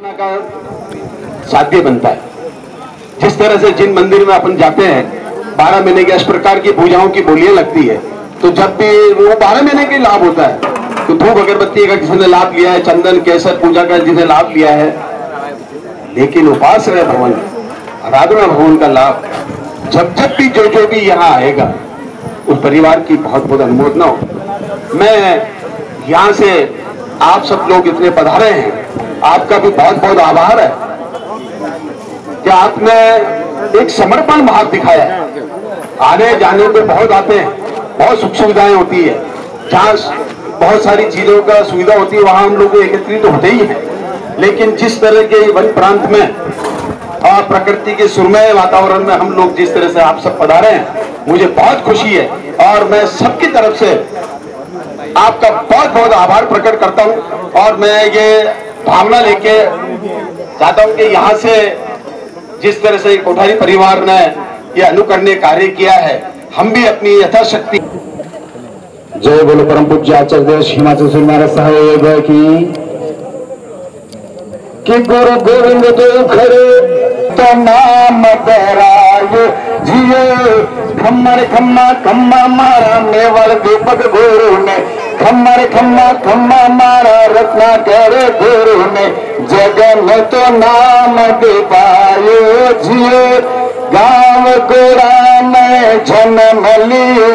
का साध्य बनता है। जिस तरह से जिन मंदिर में अपन जाते हैं 12 महीने की इस प्रकार की पूजाओं की बोलियां लगती है, तो जब भी वो 12 महीने का लाभ होता है, तो धूप अगरबत्ती का जिसने लाभ लिया है, चंदन केसर पूजा का जिसने लाभ लिया है, लेकिन उपासना भवन आराधना भवन का लाभ जब जब भी जो भी यहाँ आएगा उस परिवार की बहुत बहुत अनुमोदना हो। मैं यहाँ से आप सब लोग इतने पधारे हैं, आपका भी बहुत बहुत आभार है कि आपने एक समर्पण भाव दिखाया है। आने जाने पे बहुत आते हैं, बहुत सुख सुविधाएं होती है, जहाँ बहुत सारी चीजों का सुविधा होती है वहां हम लोग एकत्रित तो होते ही हैं, लेकिन जिस तरह के वन प्रांत में और प्रकृति के सुरमय वातावरण में हम लोग जिस तरह से आप सब पधारे हैं, मुझे बहुत खुशी है और मैं सबकी तरफ से आपका बहुत बहुत आभार प्रकट करता हूं। और मैं ये भावना लेके चाहता हूं कि यहाँ से जिस तरह से कोठारी परिवार ने ये अनुकरणीय कार्य किया है, हम भी अपनी यथाशक्ति। जय बोलो परम पूज्य आचार्य देव हिमाचल श्री महाराज साहेब कि गुरु गोविंद देव खरे तो नाम बरायो जियो खम्मर खम्मा खम्मा मारा नेवल दीपक गुरु ने खम्मर खम्मा खम्मा मारा रत्ना करे गुरु ने जगन तो नाम दे पायो जियो गाँव गोरा में जन्म लियो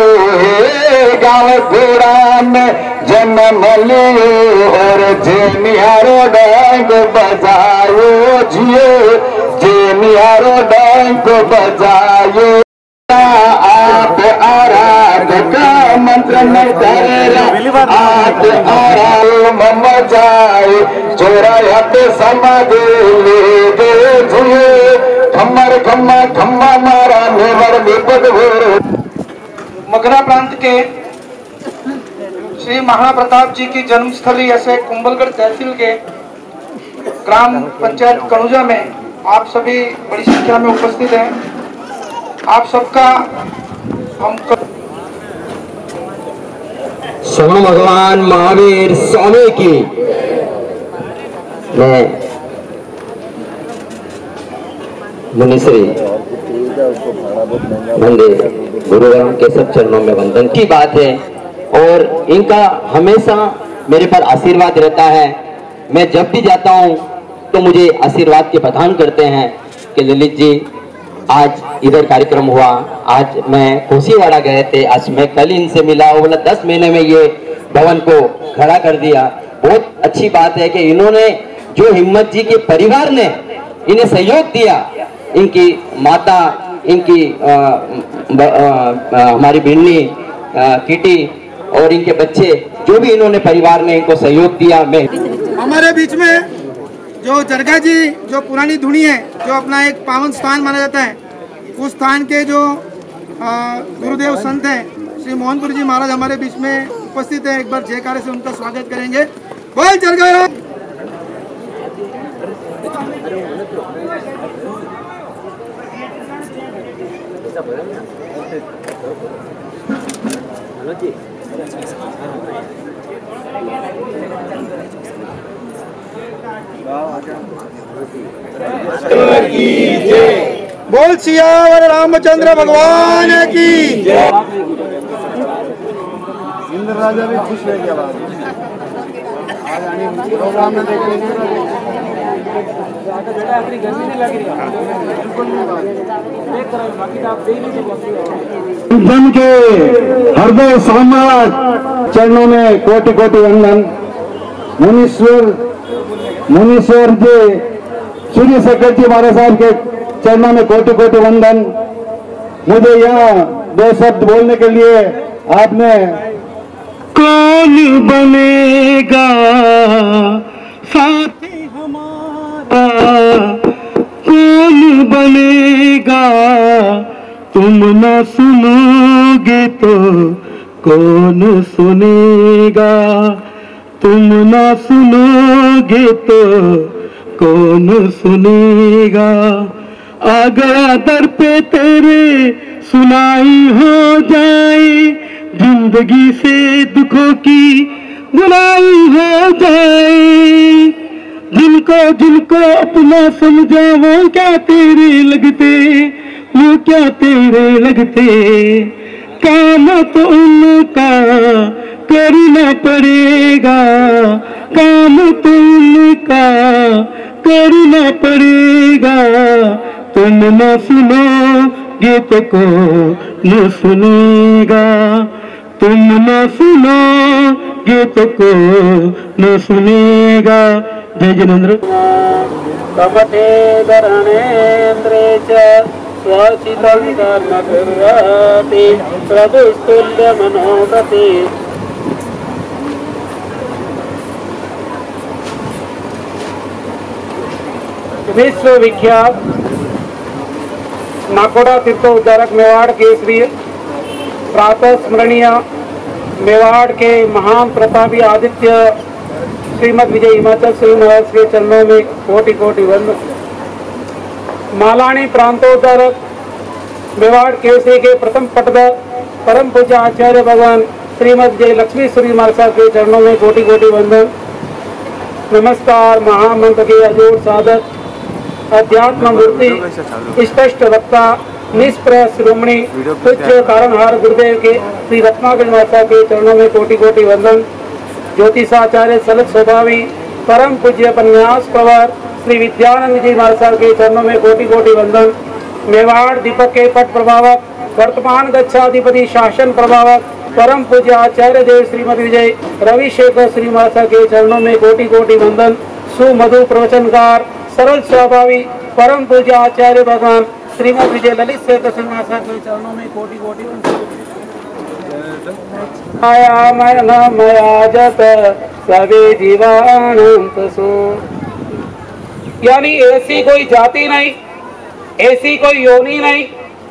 गाँव गोरा में जन्म लियो और जेनिहारो डंक बजायो जियो जेनिहारो डंक बजायो आप आराधका मंत्र में धरेला आप आराधो मम जाए चोरा पे समाधि ले दे जियो खम्मर खम्मा खम्मा मारा नेवर विपद मगरा प्रांत के श्री महाप्रताप जी की जन्मस्थली ऐसे कुंभलगढ़ तहसील के ग्राम पंचायत कणुजा में आप सभी बड़ी संख्या में उपस्थित हैं। आप सबका हम सोम भगवान महावीर स्वामी की मैं मुनिश्री मंदिर गुरुराम के सब चरणों में वंदन की बात है और इनका हमेशा मेरे पर आशीर्वाद रहता है। मैं जब भी जाता हूँ तो मुझे आशीर्वाद के प्रदान करते हैं कि ललित जी आज इधर कार्यक्रम हुआ, आज मैं कोसीवाड़ा गए थे, आज मैं कल इनसे मिला, बोला 10 महीने में ये भवन को खड़ा कर दिया। बहुत अच्छी बात है कि इन्होंने जो हिम्मत जी के परिवार ने इन्हें सहयोग दिया, इनकी माता, इनकी हमारी भिन्नी किटी और इनके बच्चे, जो भी इन्होंने परिवार ने इनको सहयोग दिया। मैं हमारे बीच में जो जरगा जी जो पुरानी धुनी है, जो अपना एक पावन स्थान माना जाता है, उस स्थान के जो गुरुदेव संत हैं श्री मोहनपुर जी महाराज हमारे बीच में उपस्थित है। एक बार जयकारे से उनका स्वागत करेंगे। बोल जरगा। बोल सियावर रामचंद्र भगवान की। इंद्र राजा भी खुश रह गया प्रोग्राम में जन के हृदय सोमनाथ चरणों में कोटि कोटि वंदन। मुनीश्वर जी सूर्य शेखर जी महाराज साहब के चरणों में कोटि कोटि वंदन। मुझे यहाँ 2 शब्द बोलने के लिए आपने कौन बनेगा साथी हमारा, कौन बनेगा तुम न सुनोगे तो कौन सुनेगा, तुम न सुनोगे तो कौन सुनेगा। आ गया दर पे तेरे सुनाई हो जाए, जिंदगी से दुखों की बुराई हो जाए। जिनको जिनको अपना समझा वो क्या तेरे लगते, वो क्या तेरे लगते। काम तो उनका करना पड़ेगा, काम तो उनका करना पड़ेगा। तुम न सुनोगे तो कौन सुनेगा, तुम न सुनोगे तो कौन सुनेगा। जय जिनेंद्र। कमठे धरणेन्द्रे च स्वचितं कर्म कुर्वति प्रभुस्तुल्य मनोगति। विश्वविख्यात नाकोड़ा तीर्थोद्धारक मेवाड़ केसरी प्रातः स्मरणीय मेवाड़ के महान प्रतापी आदित्य श्रीमद विजय हिमाचल श्री महाराज के चरणों में कोटि कोटि वंदन। मालानी प्रांतोद्धारक मेवाड़ केसरी के प्रथम पटदर परम पूज्य आचार्य भगवान श्रीमद जय लक्ष्मी श्री महाराज के चरणों में कोटि कोटि वंदन। नमस्कार। महामंत्र के अजोड़ साधक अध्यात्म मूर्ति स्पष्ट वक्ता निष्प्रह शिरोमणि तुच्छ कारणहार गुरुदेव के श्री रत्नाकर माता के चरणों में कोटि कोटि वंदन। ज्योतिषाचार्य सलत स्वभावी परम पूज्य उपन्यास प्रवर श्री विद्यानंद जी महाराज के चरणों में कोटि कोटि वंदन। मेवाड़ दीपक के पट प्रभावक वर्तमान गच्छाधिपति शासन प्रभावक परम पूज्य आचार्य देव श्रीमद विजय रविशेखर श्री महाराज के चरणों में कोटि कोटि वंदन। सुमधु प्रवचनकार सरल स्वभावी परम पूज्य आचार्य भगवान श्रीमद विजय ललित शेखर श्री महाराज के चरणों में कोटि कोटि वंदन। माया मया जत सवे जीवानंत सो। यानी ऐसी कोई जाति नहीं, ऐसी कोई योनि नहीं,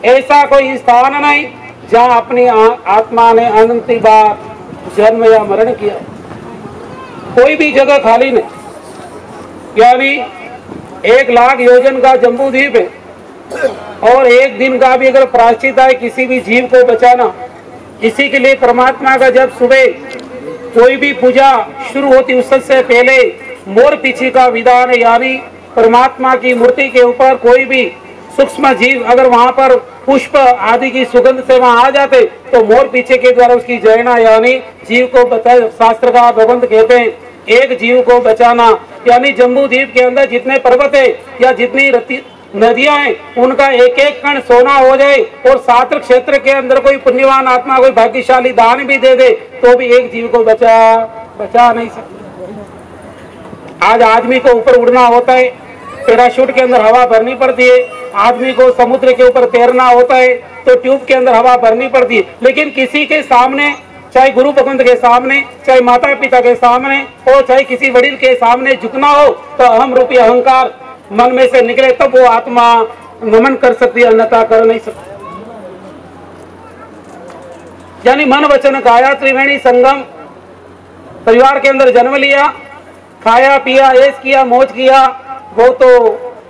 ऐसा कोई स्थान नहीं जहाँ अपनी आत्मा ने अनंत बार जन्म या मरण किया। कोई भी जगह खाली नहीं। यानी 1 लाख योजन का जम्बू द्वीप है और एक दिन का भी अगर प्रायश्चित है किसी भी जीव को बचाना, इसी के लिए परमात्मा का जब सुबह कोई भी पूजा शुरू होती उससे पहले मोर पीछे का विधान है। यानी परमात्मा की मूर्ति के ऊपर कोई भी सूक्ष्म जीव अगर वहां पर पुष्प आदि की सुगंध से वहां आ जाते तो मोर पीछे के द्वारा उसकी जयना यानी जीव को बचा। शास्त्र का भगवंत कहते हैं एक जीव को बचाना। यानी जम्बू द्वीप के अंदर जितने पर्वत है या जितनी नदियां हैं उनका एक एक कण सोना हो जाए और सात्र क्षेत्र के अंदर कोई पुण्यवान आत्मा कोई भाग्यशाली दान भी दे दे तो भी एक जीव को बचा नहीं सकता। आज आदमी को ऊपर उड़ना होता है, पैराशूट के अंदर हवा भरनी पड़ती है। आदमी को समुद्र के ऊपर तैरना होता है तो ट्यूब के अंदर हवा भरनी पड़ती है। लेकिन किसी के सामने, चाहे गुरु भगवंत के सामने, चाहे माता पिता के सामने और चाहे किसी वडील के सामने झुकना हो तो अहम रूपी अहंकार मन में से निकले तब वो आत्मा नमन कर सकती है, अन्यथा कर नहीं सकती। यानी मन वचन काया त्रिवेणी संगम। परिवार के अंदर जन्म लिया, खाया पिया ऐश किया मौज किया, वो तो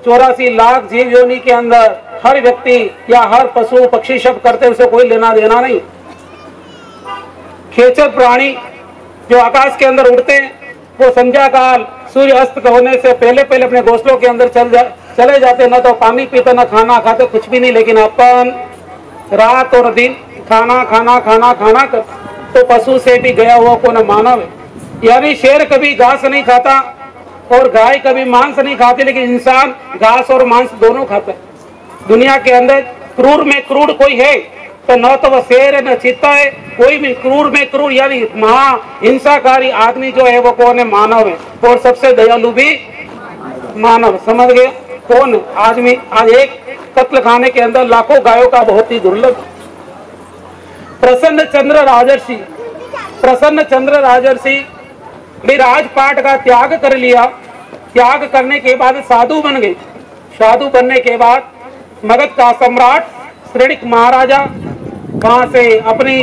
84 लाख जीव योनि के अंदर हर व्यक्ति या हर पशु पक्षी शब्द करते उसे कोई लेना देना नहीं। खेचर प्राणी जो आकाश के अंदर उड़ते हैं वो संध्या काल सूर्य अस्त होने से पहले पहले अपने घोंसलों के अंदर चले जाते, न तो पानी पीते न खाना खाते कुछ भी नहीं। लेकिन अपन रात और दिन खाना खाना खाना खाना कर तो पशु से भी गया हुआ कौन मानव है। यानी शेर कभी घास नहीं खाता और गाय कभी मांस नहीं खाती, लेकिन इंसान घास और मांस दोनों खाता है। दुनिया के अंदर क्रूर में क्रूर कोई है तो न तो वह शेर है न चीता है, कोई भी क्रूर में क्रूर यानी महा हिंसाकारी आदमी जो है वो कौन है? मानव है। और सबसे दयालु भी मानव। समझ गए कौन आदमी? आज एक कत्ल खाने के अंदर लाखों गायों का बहुत ही दुर्लभ। प्रसन्न चंद्र राजर्षि भी राजपाट का त्याग कर लिया। त्याग करने के बाद साधु बन गए। साधु बनने के बाद मगध का सम्राट श्रेणिक महाराजा वहां से अपनी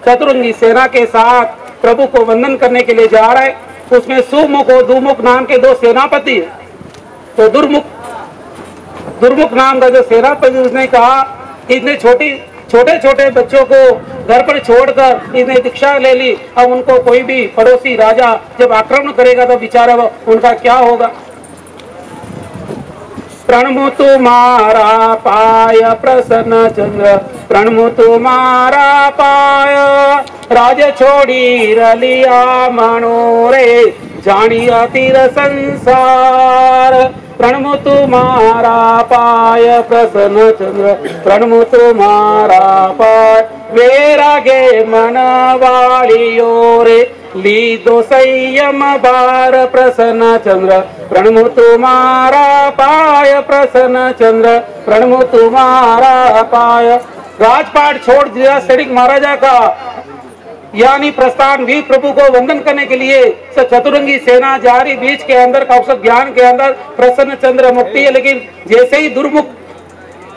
चतुरंगी सेना के साथ प्रभु को वंदन करने के लिए जा रहा है। उसमें सुमुख और दुमुख नाम के 2 सेनापति है। तो दुर्मुख नाम का जो सेनापति उसने कहा इतने छोटे छोटे बच्चों को घर पर छोड़कर इसने दीक्षा ले ली, अब उनको कोई भी पड़ोसी राजा जब आक्रमण करेगा तो बेचारा उनका क्या होगा। प्रणमु तुम्हारा पाय प्रसन्न चंद्र, प्रणमु तुम्हारा पाय। राज छोड़ी रलिया मनोरे, जानिया तीर संसार। प्रणमु तुम्हारा पाय प्रसन्न चंद्र, प्रणमु तुम्हारा पाय। वैरागे मन वालियो रे, ली दो संयम बार प्रसन्न चंद्र, प्रणमु तुम्हारा पाय प्रसन्न चंद्र, प्रणमु तुम्हारा पाय। राजपाट छोड़ दिया सैनिक महाराजा का, यानी प्रस्थान वीर प्रभु को वंदन करने के लिए चतुरंगी सेना जा रही। बीच के अंदर कौशल ज्ञान के अंदर प्रसन्न चंद्र मुक्ति है, लेकिन जैसे ही दुर्मुख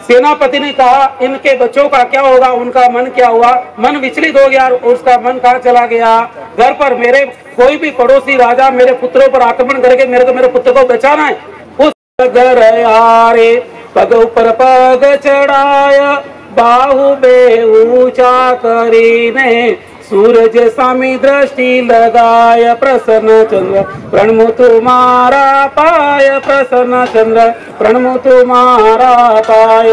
सेनापति ने कहा इनके बच्चों का क्या होगा, उनका मन क्या हुआ, मन विचलित हो गया। उसका मन कहाँ चला गया, घर पर मेरे कोई भी पड़ोसी राजा मेरे पुत्रों पर आक्रमण करके मेरे पुत्र को बचाना है। उस घर आरे पग ऊपर पग चढ़ाया, बाहु बे ऊंचा करीने, सूरज सामी दृष्टि लगाय प्रसन्न चंद्र, प्रणमु तुम्हारा पाय प्रसन्न चंद्र, प्रणमु तुम्हारा पाय।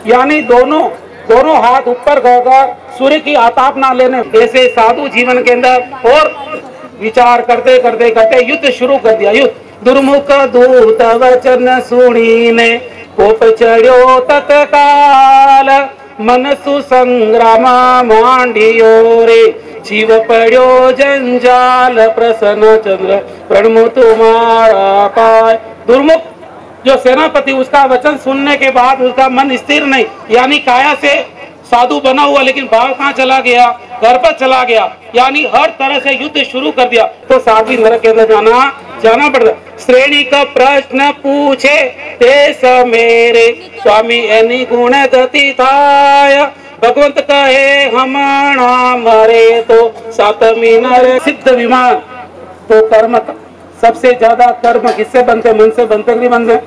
यानी दोनों हाथ ऊपर कर सूर्य की आताप ना लेने। ऐसे साधु जीवन के अंदर और विचार करते करते करते युद्ध शुरू कर दिया। युद्ध दुर्मुख दूत वचन सुनीने, कोप चढ़ो तत्काल, मनसु संग्राम मांडियो रे, जीव पड़ो जंजाल प्रसन्न चंद्र, प्रणमु तुम्हारा पाय। दुर्मुख जो सेनापति, उसका वचन सुनने के बाद उसका मन स्थिर नहीं, यानी काया से साधु बना हुआ लेकिन भाव कहाँ चला गया, घर पर चला गया, यानी हर तरह से युद्ध शुरू कर दिया। तो साध्वी नरक के अंदर जाना पड़ता। श्रेणी का प्रश्न पूछे देश मेरे, स्वामी एनी गुण गति थाय। भगवंत कहे हमारा मरे तो सातमी नर सिद्ध विमान। तो कर्म सबसे ज्यादा कर्म किससे बनते, मन से बनते नहीं बनते।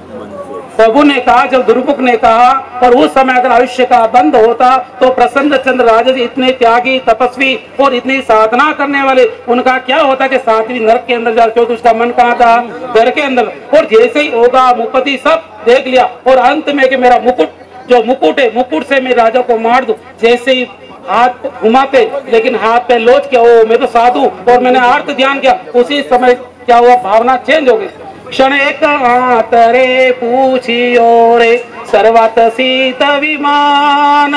प्रभु ने कहा, जब दुर्मुख ने कहा, और उस समय अगर आयुष्य का बंद होता तो प्रसन्न चंद्र राजा जी इतने त्यागी तपस्वी और इतनी साधना करने वाले, उनका क्या होता कि सातवीं नरक के अंदर जाकर, क्योंकि उसका मन कहाँ था, घर के अंदर। और जैसे ही होगा मुपति सब देख लिया, और अंत में कि मेरा मुकुट, जो मुकुट है, मुकुट से मैं राजा को मार दूं। जैसे ही हाथ घुमाते, लेकिन हाथ पे लोच क्या, ओ मैं तो साधु और मैंने आर्त ध्यान किया, उसी समय क्या हुआ, भावना चेंज हो गई। क्षण एक आतरे पूछियो रे, सर्वात सीत विमान,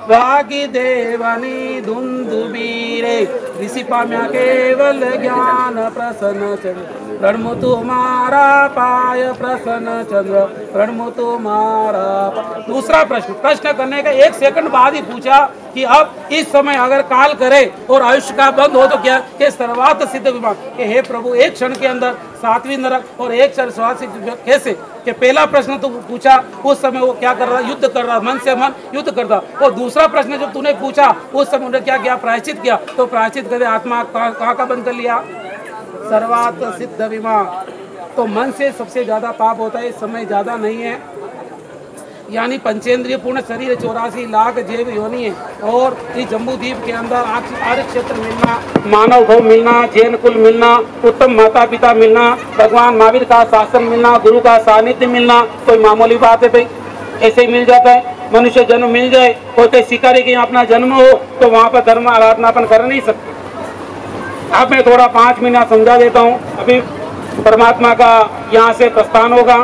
वागी देवनी धुंधुबीरे, ऋषि पाम्या केवल ज्ञान प्रसन्न चंद्र, प्रणमु तुम्हारा पाय प्रसन्न चंद्र, प्रणमु तुम्हारा। दूसरा प्रश्न करने का 1 सेकंड बाद ही पूछा कि अब इस समय अगर काल करे और आयुष्य का बंद हो तो क्या, के सर्वात सिद्ध विमान, हे प्रभु एक क्षण के अंदर सातवीं नरक और एक क्षण सर्वात कैसे। कि पहला प्रश्न तो पूछा, उस समय वो क्या कर रहा, युद्ध कर रहा, मन से मन युद्ध करता। और दूसरा प्रश्न जब तूने पूछा, उस समय उन्होंने क्या किया, प्रायश्चित किया। तो प्रायश्चित करके आत्मा कहाँ का बंद कर लिया, सर्वात सिद्ध विमान। तो मन से सबसे ज्यादा पाप होता है, इस समय ज्यादा नहीं है, यानी पंचेंद्रिय पूर्ण शरीर 84 लाख जैव योनि है। और इस जम्बू द्वीप के अंदर आर्य क्षेत्र मिलना, मानव भव मिलना, जैन कुल मिलना, उत्तम माता पिता मिलना, भगवान महावीर का शासन मिलना, गुरु का सानिध्य मिलना, कोई मामूली बात है भाई, ऐसे ही मिल जाता है। मनुष्य जन्म मिल जाए, कोई कोई शिकारी के अपना जन्म हो तो वहाँ पर धर्म आराधनापन कर नहीं सकते। अब मैं थोड़ा 5 मिनट समझा देता हूँ। अभी परमात्मा का यहाँ से प्रस्थान होगा,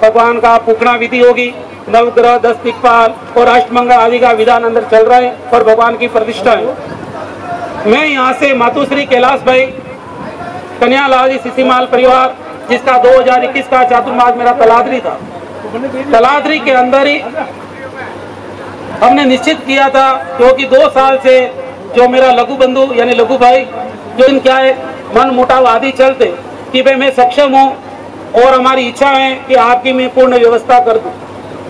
भगवान का पुकड़ा विधि होगी, नवग्रह 10 दिक्पाल और अष्टमंगल आदि का विधान अंदर चल रहा है और भगवान की प्रतिष्ठा है। मैं यहाँ से मातुश्री कैलाश भाई, कन्यालाल जी सिसीमाल परिवार, जिसका 2021 का चातुर्मास मेरा तलादरी था, तलादरी के अंदर ही हमने निश्चित किया था, क्योंकि 2 साल से जो मेरा लघु बंधु यानी लघु भाई, जो इन क्या है मन मुटाव आदि चलते कि भाई मैं सक्षम हूँ और हमारी इच्छा है कि आपकी मैं पूर्ण व्यवस्था कर दूँ।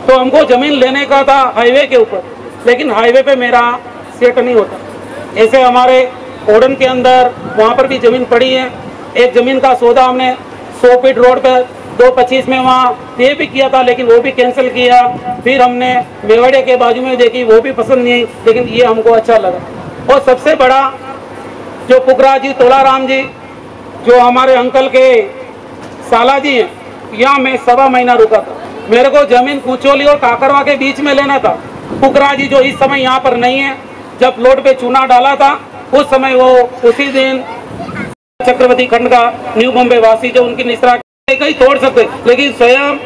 तो हमको जमीन लेने का था हाईवे के ऊपर, लेकिन हाईवे पे मेरा सेट नहीं होता। ऐसे हमारे ओडन के अंदर वहाँ पर भी जमीन पड़ी है। एक जमीन का सौदा हमने 100 फीट रोड पर 225 में वहाँ पे भी किया था, लेकिन वो भी कैंसिल किया। फिर हमने मेवाड़े के बाजू में देखी, वो भी पसंद नहीं आई, लेकिन ये हमको अच्छा लगा। और सबसे बड़ा जो पुकरा जी, तोलाराम जी, जो हमारे अंकल के साला जी हैं, यहाँ मैं 1.25 महीना रुका था। मेरे को जमीन कुचोली और काकरवा के बीच में लेना था। पुकरा जी जो इस समय यहाँ पर नहीं है, जब प्लॉट पे चूना डाला था उस समय वो उसी दिन चक्रवर्ती खंड का न्यू बॉम्बे वासी जो उनकी निश्रा कहीं तोड़ सकते, लेकिन स्वयं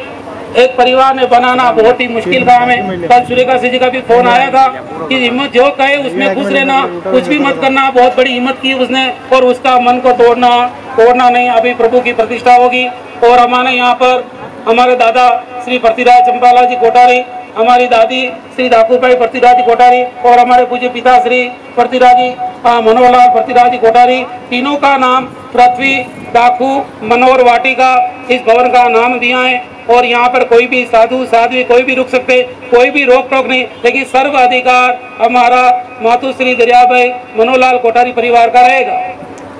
एक परिवार ने बनाना बहुत ही मुश्किल काम है। कल सूर्यकांत सिंह जी का भी फोन आया था कि हिम्मत जो कहे उसमें खुश रहना, कुछ भी मत करना। बहुत बड़ी हिम्मत की उसने और उसका मन को तोड़ना नहीं। अभी प्रभु की प्रतिष्ठा होगी और हमारे यहाँ पर हमारे दादा श्री पृथ्वीराज चंपालाल जी कोठारी, हमारी दादी श्री ठाकुरबाई पृथ्वीराज जी कोठारी और हमारे पूज्य पिता श्री पृथ्वीराज जी मनोहरलाल पृथ्वीराज जी कोठारी, तीनों का नाम पृथ्वी डाकू मनोहर वाटिका इस भवन का नाम दिया है। और यहाँ पर कोई भी साधु साध्वी कोई भी रुक सकते, कोई भी रोक टोक नहीं, लेकिन सर्व अधिकार हमारा मातुश्री दरियाबाई मनोहरलाल कोठारी परिवार का रहेगा।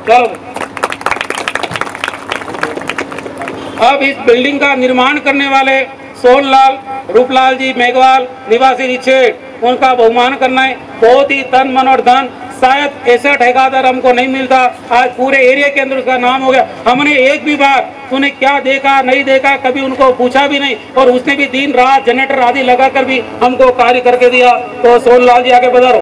चलो अब इस बिल्डिंग का निर्माण करने वाले सोनलाल रूपलाल जी मेघवाल निवासी रिछेड़, उनका बहुमान करना है। बहुत ही तन मन और धन, शायद ऐसा ठेकेदार हमको नहीं मिलता। आज पूरे एरिया के अंदर उसका नाम हो गया। हमने एक भी बार तूने क्या देखा नहीं देखा कभी उनको पूछा भी नहीं, और उसने भी दिन रात जनरेटर आदि लगाकर भी हमको कार्य करके दिया। तो सोनलाल जी आगे बधारो।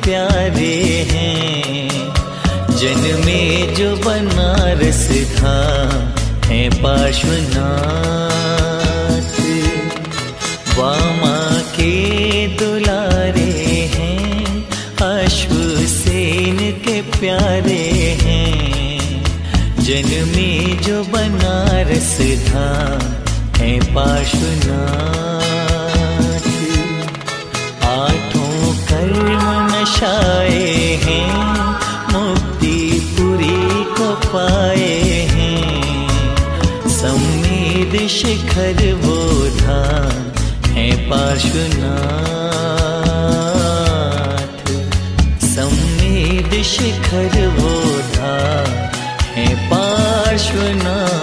प्यारे हैं जन्मे जो बनारस था है पार्श्वनाथ, वामा के दुलारे हैं अश्वसेन के प्यारे हैं जन्मे जो बनारस था है पार्श्वनाथ। आठों कर्म नशाए हैं मुक्तिपुरी को पाए हैं, सम्मेद शिखर वो धाम है पार्श्वनाथ, सम्मेद शिखर वो धाम है पार्श्वनाथ।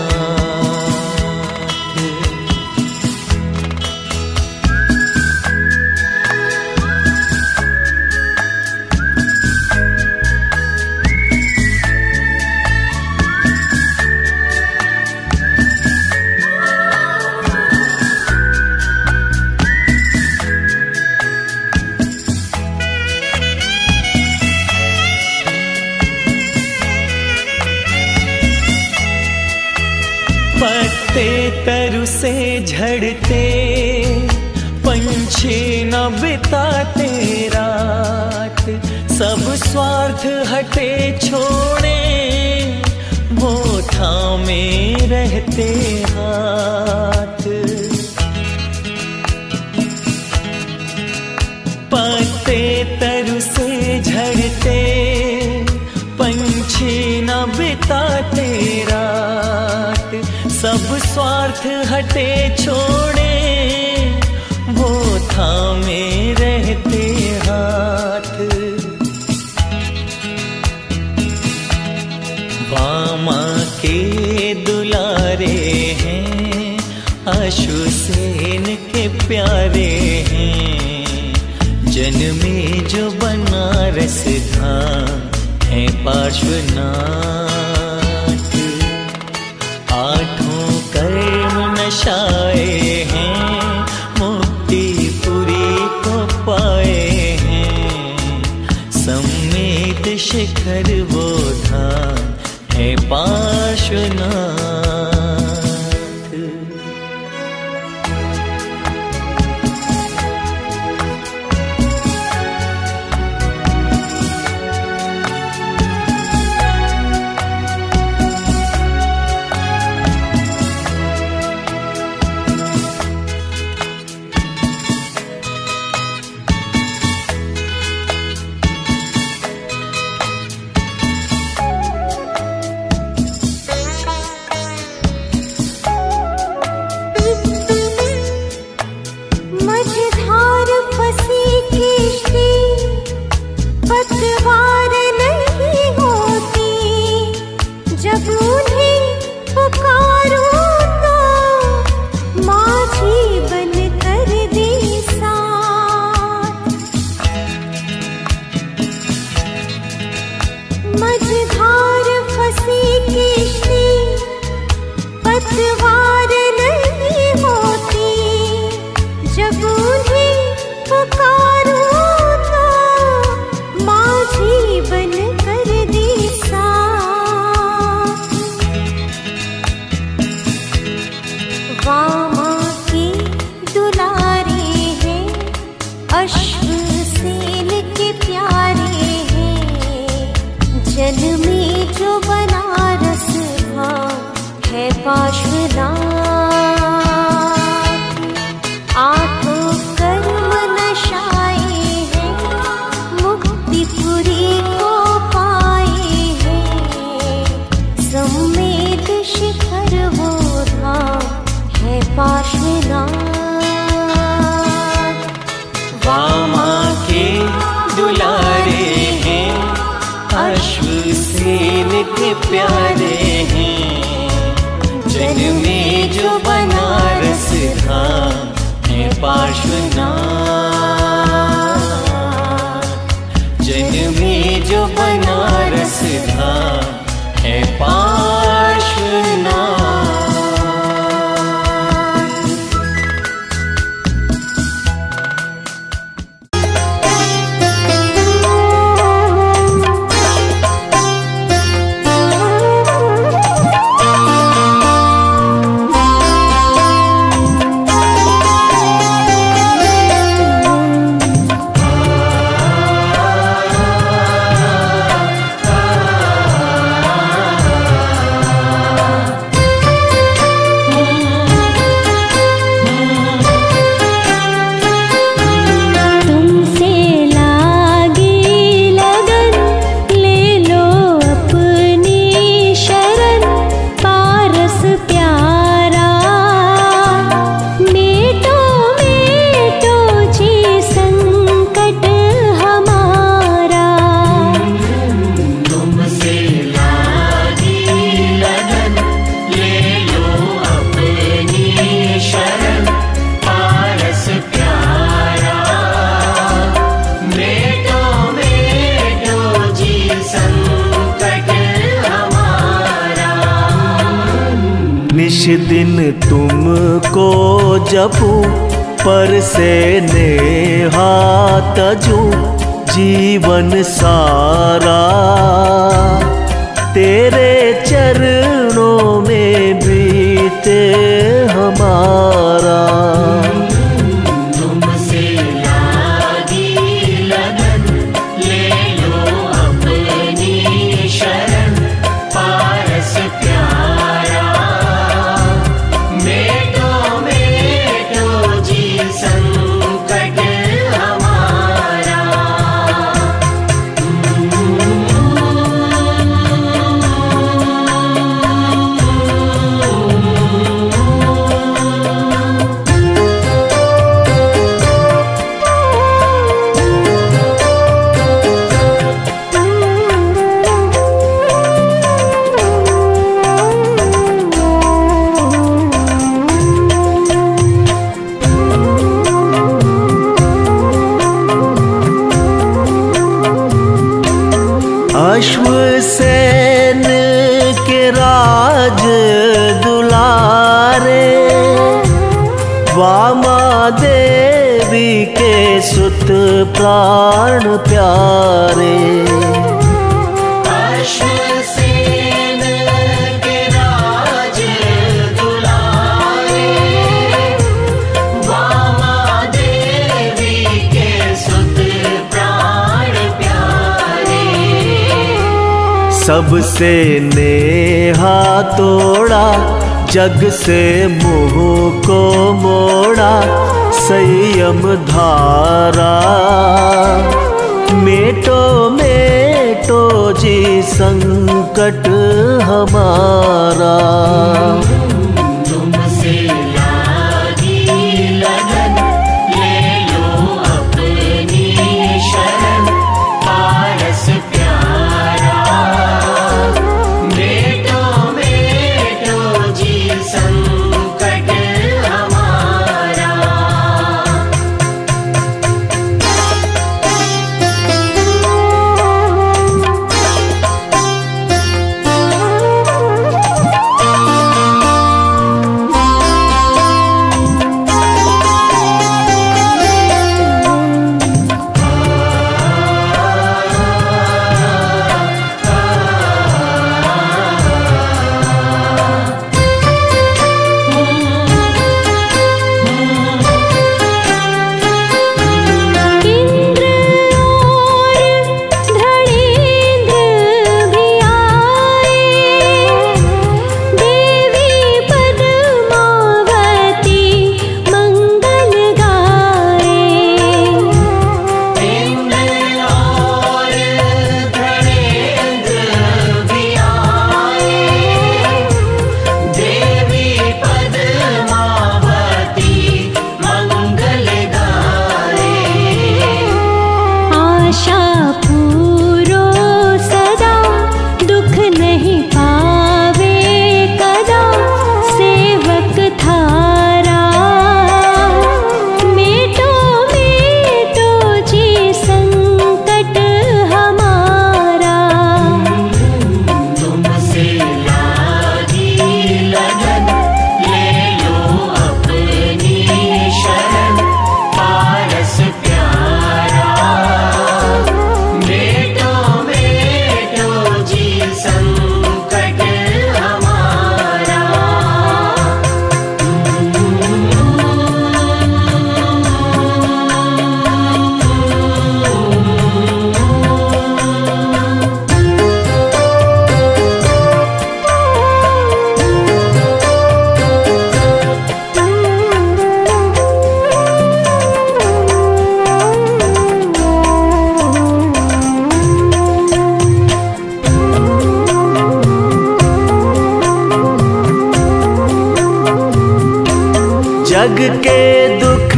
पत्ते तरु से झड़ते पंछी न बिताते रात, सब स्वार्थ हटे छोड़े वो थामे रहते हाथ। पत्ते तरु से झड़ते पंछी न बिताते रात, सब स्वार्थ हटे छोड़े वो थामे रहते हाथ। वामा के दुलारे हैं अश्वसेन के प्यारे हैं जन्मे जो बनारस था है पार्श्वनाथ। आठों कर्म नशाए हैं मुक्तिपुरी को पाए हैं, सम्मेद शिखर वो धाम है पार्श्वनाथ। पार्श्वनाथ। आठों कर्म नशाए हैं, मुक्ति पुरी को पाए हैं। सम्मेद शिखर वो धाम है पार्श्वनाथ। वामा के दुलारे हैं, अश्वसेन के प्यारे हैं। जन में जो बनारस धाम है पार्श्वनाथ। जन में जो बनारस धाम है पार्श्वनाथ। निश दिन तुमको जपू पर से नेहा तजू जीवन सारा। तेरे चरणों में बीते हमारा। तुमसे लागी लगन, ले लो अपनी शरण। पारस प्यारा, मेटो मेटो जी संकट हमारा। अश्वसेन के राज दुलारे, वामा देवी के सुत प्राण प्यारे। अश्वसेन के राज दुलारे, वामा देवी के सुत प्राण प्यारे। सबसे नेहा तोड़ा, जग से मुँह को मोड़ा। संयम धारा, मेटो मेटो जी संकट हमारा। तुमसे लागी लगन, ले लो अपनी शरण। पारस प्यारा, मेटो मेटो जी संकट हमारा। जग के दुख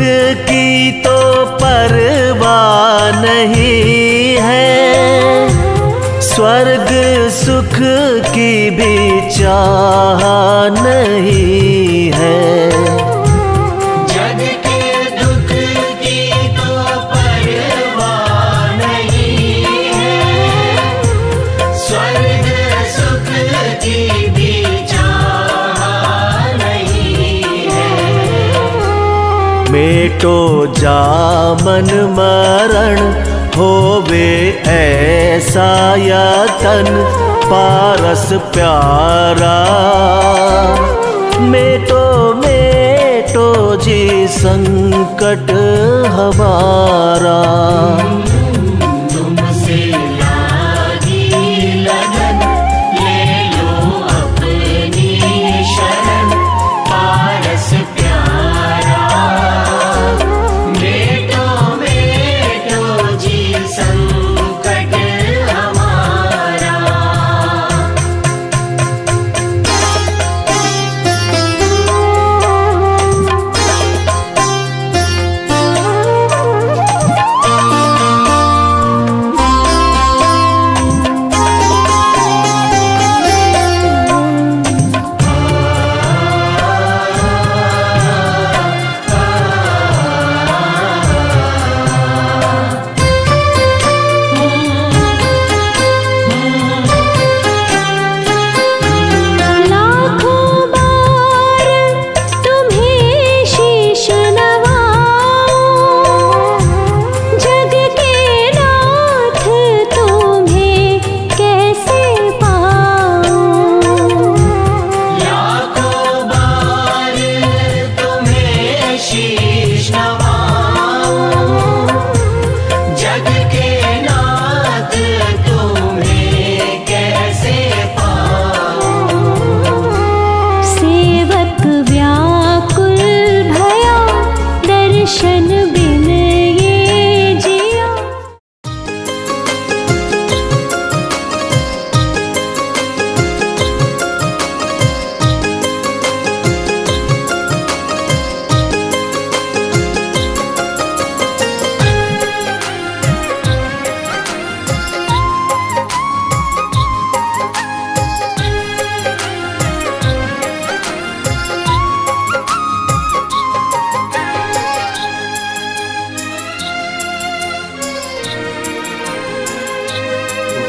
की तो परवाह नहीं है, स्वर्ग सुख की भी चाह नहीं है। जग के दुख की तो परवाह नहीं है, स्वर्ग सुख की भी चाह नहीं है। मेटो जामन मरण होवे ऐसा यतन पारस प्यारा, मेटो मेटो जी संकट हमारा। तुमसे लागी लगन ले लो अपनी शरण पारस प्यारा, मेटो मेटो जी संकट हमारा।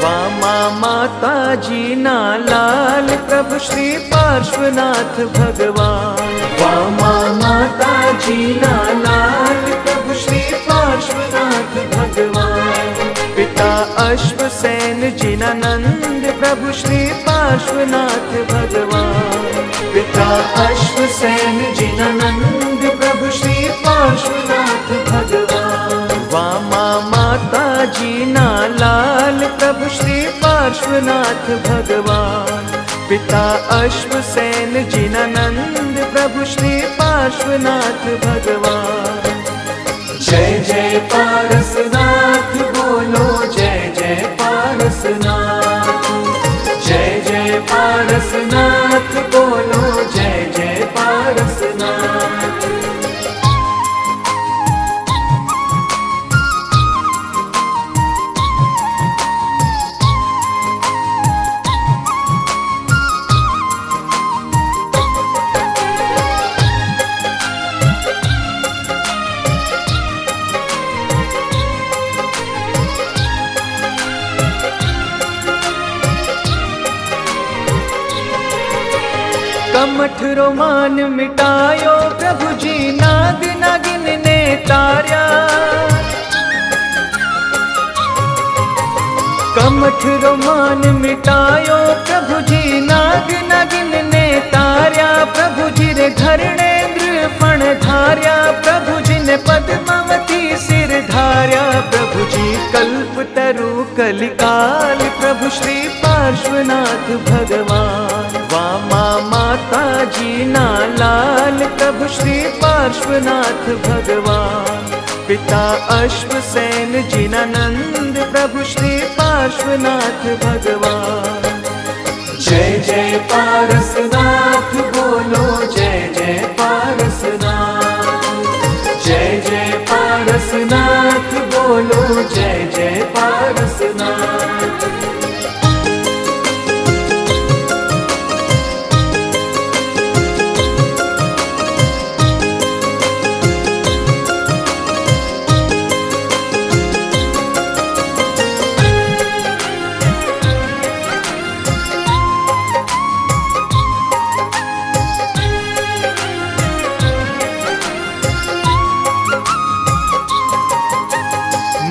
वामा माता जी ना लाल प्रभु श्री पार्श्वनाथ भगवान, वामा माता जी ना लाल प्रभु श्री पार्श्वनाथ भगवान। पिता अश्वसेन जिनानंद प्रभु श्री पार्श्वनाथ भगवान, पिता अश्वसेन जिनानंद प्रभु श्री पार्श्वनाथ भगवान। वामा माता जी ना लाल प्रभु श्री पार्श्वनाथ भगवान, पिता अश्वसेन जिनानंद प्रभु श्री पार्श्वनाथ भगवान। जय जय पारसनाथ बोलो, जय जय पारसनाथ, जय जय पारसनाथ बोलो, जय जय पारसनाथ। कमठ रोमान मिटायो प्रभु जी, नाग नागिन ने तार्या। कमठ रोमान मिटायो प्रभु जी, नाग नागिन ने तार्या। प्रभु जी रे धरणेन्द्र फण धार्या, प्रभु जी ने पद्मावती सिर धार्या। प्रभु जी कल्प तरु कलिकाल प्रभु श्री पार्श्वनाथ भगवान। वामा माता जी ना लाल प्रभु श्री पार्श्वनाथ भगवान, पिता अश्वसेन जिनानंद प्रभु श्री पार्श्वनाथ भगवान। जय जय पारसनाथ बोलो, जय जय पारसनाथ,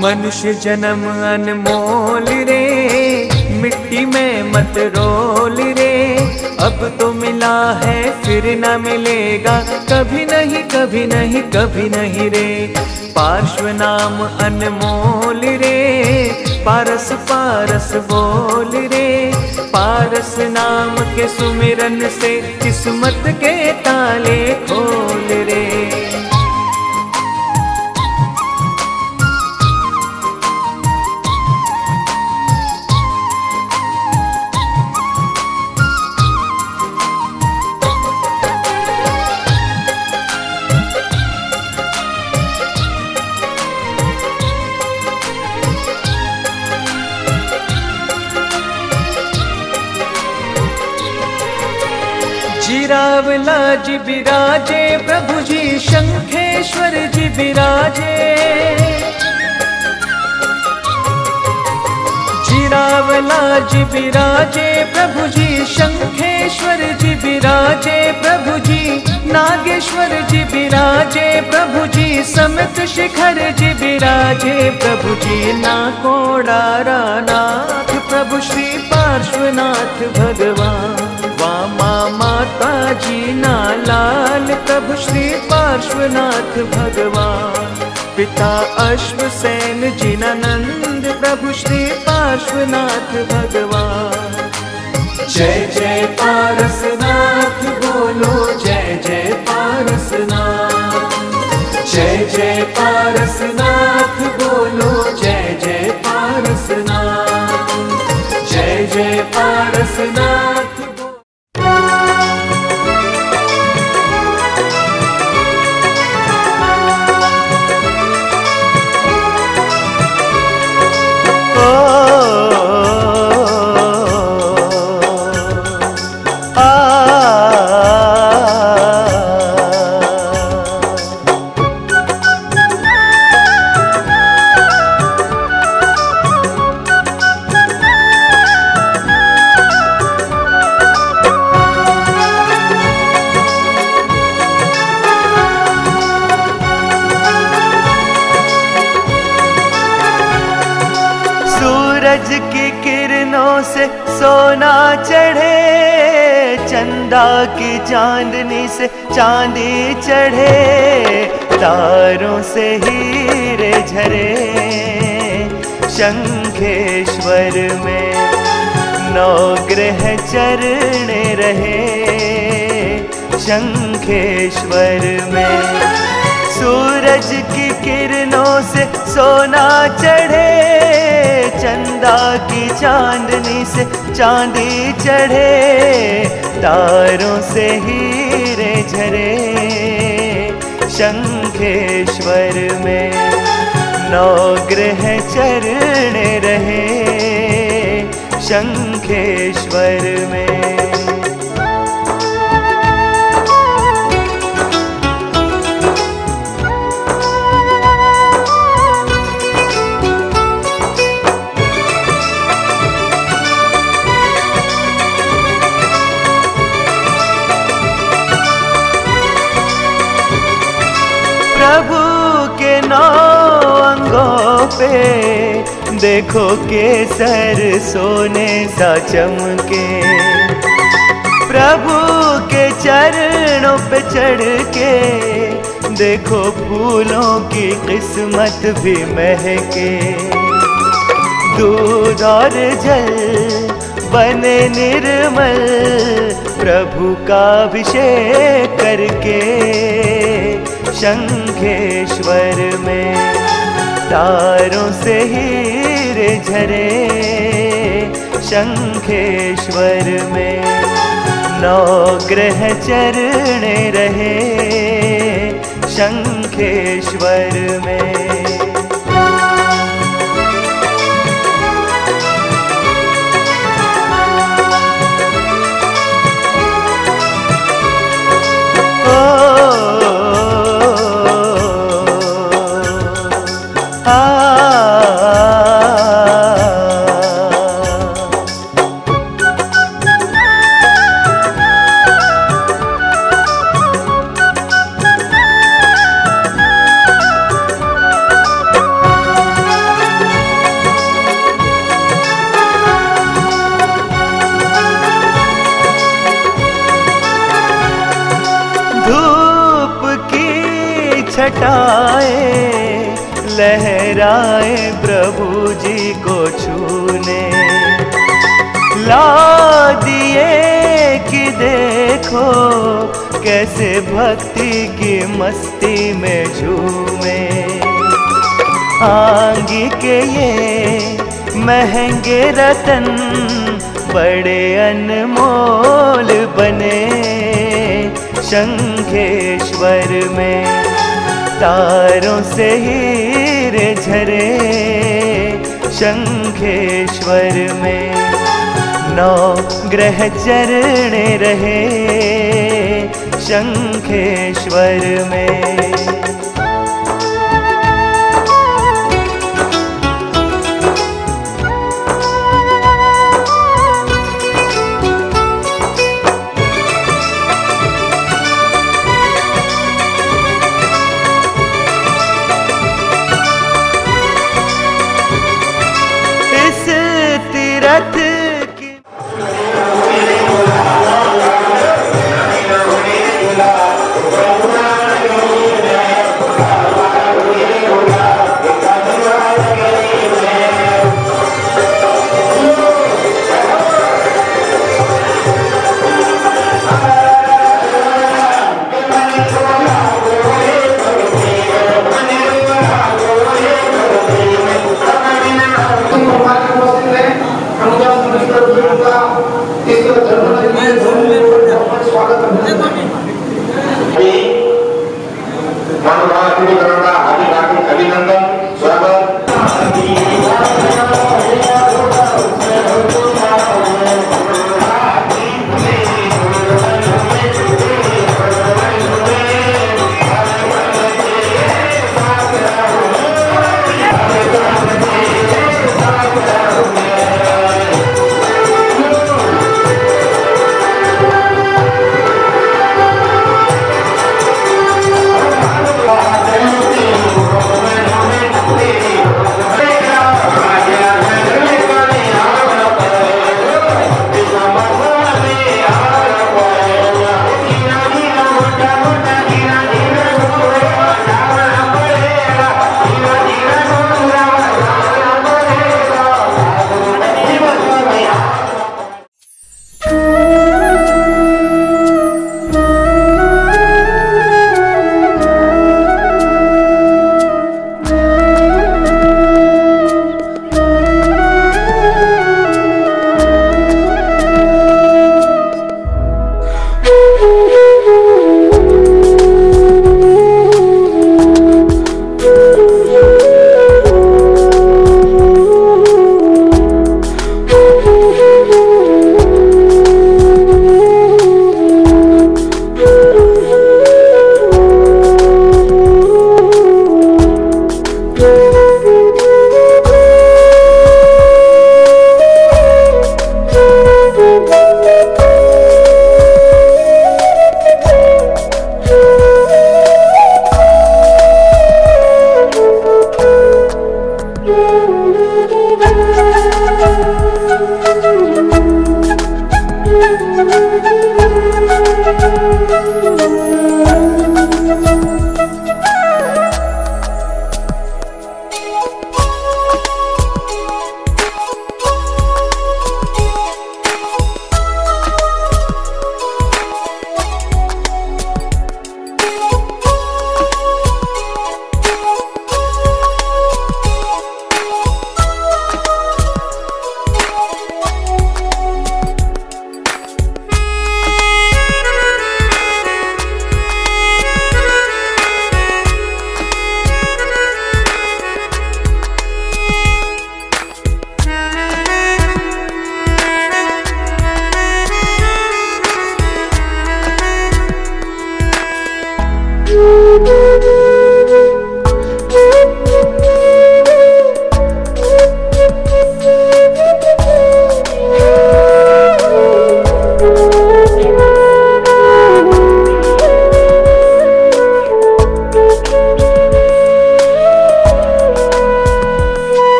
मनुष्य जन्म अनमोल रे, मिट्टी में मत रोल रे। अब तो मिला है फिर न मिलेगा, कभी नहीं कभी नहीं कभी नहीं रे। पार्श्व नाम अनमोल रे, पारस पारस बोल रे। पारस नाम के सुमिरन से किस्मत के ताले खोल रे। जिरावला जी बिराजे, प्रभु जी शंखेश्वर जी बिराजे। जिरावला जी बिराजे, प्रभु जी शंखेश्वर जी बिराजे। प्रभु जी नागेश्वर जी बिराजे, प्रभु जी समित शिखर जी बिराजे। प्रभु जी नाकोड़ारा नाथ, प्रभु श्री पार्श्वनाथ भगवान। वामा माता जी ना लाल, प्रभु श्री पार्श्वनाथ भगवान। पिता अश्वसेन जी ना नंद, प्रभु श्री पार्श्वनाथ भगवान। जय जय पारसनाथ बोलो, जय जय पारसनाथ। जय जय पारसनाथ बोलो, जय जय पारसनाथ। जय जय पारसनाथ। सूरज की किरणों से सोना चढ़े, चंदा की चांदनी से चांदी चढ़े। तारों से हीरे झरे, शंखेश्वर में नौ ग्रह चरणे रहे। शंखेश्वर में सूरज की किरणों से सोना चढ़े, चंदा की चांदनी से चांदी चढ़े। तारों से हीरे झरे, शंखेश्वर में नौ ग्रह चरणे रहे। शंखेश्वर में प्रभु के नौ अंगों पे देखो केसर सोने सा चमके। प्रभु के चरणों पे चढ़ के देखो फूलों की किस्मत भी महके। दूध और जल बने निर्मल, प्रभु का अभिषेक करके। शंखेश्वर में तारों से हीरे झरे। शंखेश्वर में नौ ग्रह चरणे रहे। शंखेश्वर में लहराए प्रभु जी को छूने। ला दिए कि देखो कैसे भक्ति की मस्ती में झूमे। आंगी के ये महंगे रतन बड़े अनमोल बने शंखेश्वर में। तारों से हीरे झरे शंखेश्वर में। 9 ग्रह चरणे रहे शंखेश्वर में।